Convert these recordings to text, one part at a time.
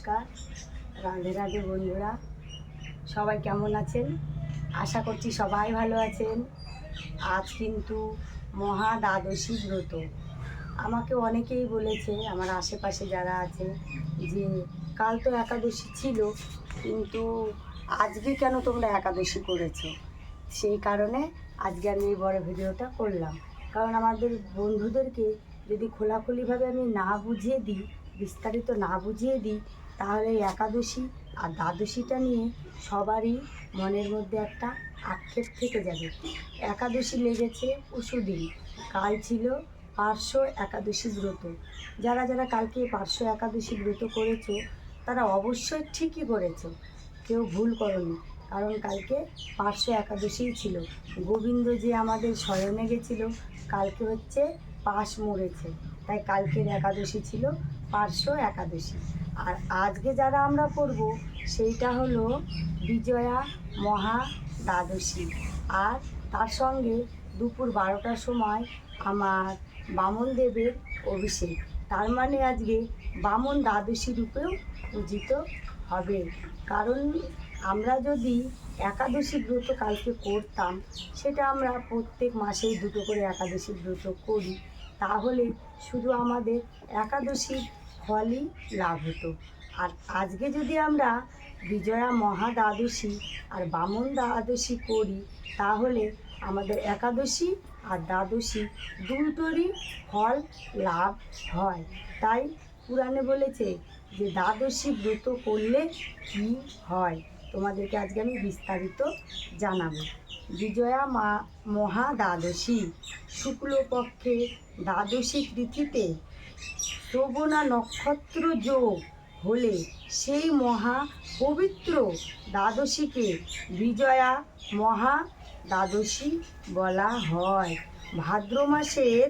নমস্কার, রাধে রাধে বন্ধুরা। সবাই কেমন আছেন? আশা করছি সবাই ভালো আছেন। আজ কিন্তু মহা দ্বাদশী ব্রত। আমাকে অনেকেই বলেছে, আমার আশেপাশে যারা আছে, যে কাল তো একাদশী ছিল, কিন্তু আজকে কেন তোমরা একাদশী করেছো? সেই কারণে আজকে আমি এই বড় ভিডিওটা করলাম। কারণ আমাদের বন্ধুদেরকে যদি খোলাখুলিভাবে আমি না বুঝিয়ে দিই, বিস্তারিত না বুঝিয়ে দিই, তাহলে এই একাদশী আর দ্বাদশীটা নিয়ে সবারই মনের মধ্যে একটা আক্ষেপ থেকে যাবে। একাদশী লেগেছে পরশুদিন, কাল ছিল পার্শ্ব একাদশী ব্রত। যারা যারা কালকে পার্শ্ব একাদশী ব্রত করেছো তারা অবশ্যই ঠিকই করেছো, কেউ ভুল করনি। কারণ কালকে পার্শ্ব একাদশীই ছিল। গোবিন্দ যে আমাদের শয়নে গেছিল, কালকে হচ্ছে পাশ মরেছে, তাই কালকের একাদশী ছিল পার্শ্ব একাদশী। আর আজকে যারা আমরা করব সেইটা হলো বিজয়া মহা দ্বাদশী। আর তার সঙ্গে দুপুর 12টার সময় আমার বামন দেবের অভিষেক। তার মানে আজকে বামন দ্বাদশী রূপেও পূজিত হবে। কারণ আমরা যদি একাদশী ব্রত কালকে করতাম, সেটা আমরা প্রত্যেক মাসেই দুটো করে একাদশী ব্রত করি, তাহলে শুধু আমাদের একাদশীর ফলই লাভ হতো। আর আজকে যদি আমরা বিজয়া মহা দ্বাদশী আর বামন দ্বাদশী করি, তাহলে আমাদের একাদশী আর দ্বাদশী দুটোরই ফল লাভ হয়। তাই পুরাণে বলেছে যে দ্বাদশী ব্রত করলে কি হয়, তোমাদেরকে আজকে আমি বিস্তারিত জানাবো। বিজয়া মহা দ্বাদশী শুক্লপক্ষে দ্বাদশী তিথিতে শ্রবণা নক্ষত্র যোগ হলে সেই মহা পবিত্র দ্বাদশীকে বিজয়া মহা দ্বাদশী বলা হয়। ভাদ্র মাসের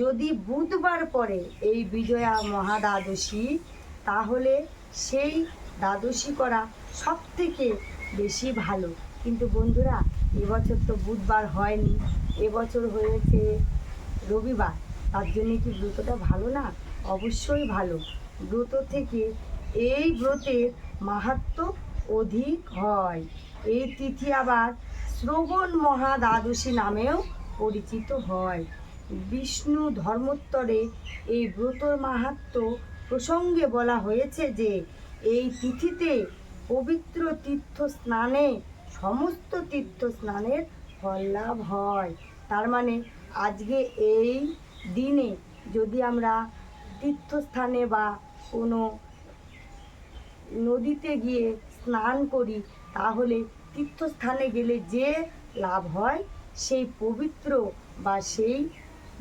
যদি বুধবার পড়ে এই বিজয়া মহা দ্বাদশী, তাহলে সেই দ্বাদশী করা সব থেকে বেশি ভালো। কিন্তু বন্ধুরা, এবছর তো বুধবার হয়নি, এবছর হয়েছে রবিবার। তার জন্যে কি ব্রতটা ভালো না? অবশ্যই ভালো। ব্রত থেকে এই ব্রতের মাহাত্ম্য অধিক হয়। এই তিথি আবার শ্রবণ মহা দ্বাদশী নামেও পরিচিত হয়। বিষ্ণু ধর্মোত্তরে এই ব্রতর মাহাত্ম্য প্রসঙ্গে বলা হয়েছে যে এই তিথিতে পবিত্র তীর্থ স্নানে সমস্ত তীর্থ স্নানের ফল লাভ হয়। তার মানে আজকে এই দিনে যদি আমরা তীর্থস্থানে বা কোনো নদীতে গিয়ে স্নান করি, তাহলে তীর্থস্থানে গেলে যে লাভ হয় সেই পবিত্র বা সেই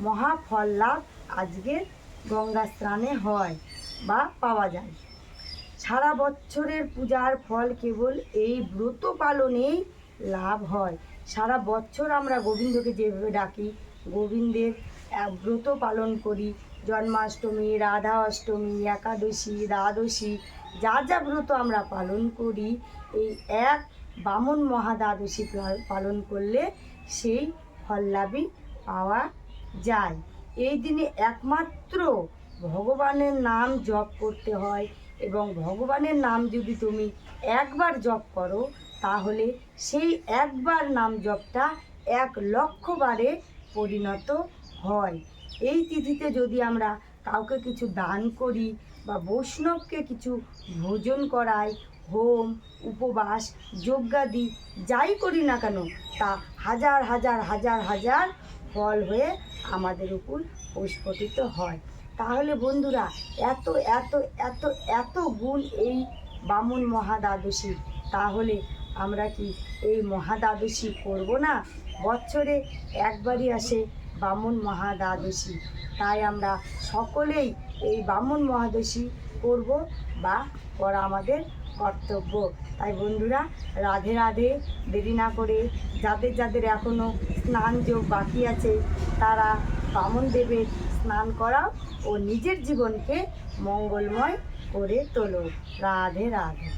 মহাফল লাভ আজকের গঙ্গা স্নানে হয় বা পাওয়া যায়। সারা বছরের পূজার ফল কেবল এই ব্রত পালনেই লাভ হয়। সারা বছর আমরা গোবিন্দকে যেভাবে ডাকি, গোবিন্দের ব্রত পালন করি, জন্মাষ্টমী, রাধা অষ্টমী, একাদশী, দ্বাদশী, যা যা ব্রত আমরা পালন করি, এই এক বামন মহা দ্বাদশী পালন করলে সেই ফল লাভই পাওয়া যায়। এই দিনে একমাত্র ভগবানের নাম জপ করতে হয়, এবং ভগবানের নাম যদি তুমি একবার জপ করো, তাহলে সেই একবার নাম জপটা 1,00,000 বারে পরিণত হয়। এই তিথিতে যদি আমরা কাউকে কিছু দান করি বা বৈষ্ণবকে কিছু ভোজন করাই, হোম, উপবাস, যজ্ঞাদি যাই করি না কেন, তা হাজার হাজার হাজার হাজার ফল হয়ে আমাদের উপর প্রস্ফুটিত হয়। তাহলে বন্ধুরা, এত এত এত এত গুণ এই বামন মহা দ্বাদশী, তাহলে আমরা কি এই মহা দ্বাদশী করবো না? বছরে একবারই আসে বামন মহা দ্বাদশী, তাই আমরা সকলেই এই বামন মহাদশী করব বা করা আমাদের কর্তব্য। তাই বন্ধুরা, রাধে রাধে। দেরি না করে যাদের যাদের এখনও স্নান যোগ বাকি আছে, তারা বামন দেবের স্নান করাও ও নিজের জীবনকে মঙ্গলময় করে তোলো। রাধে রাধে।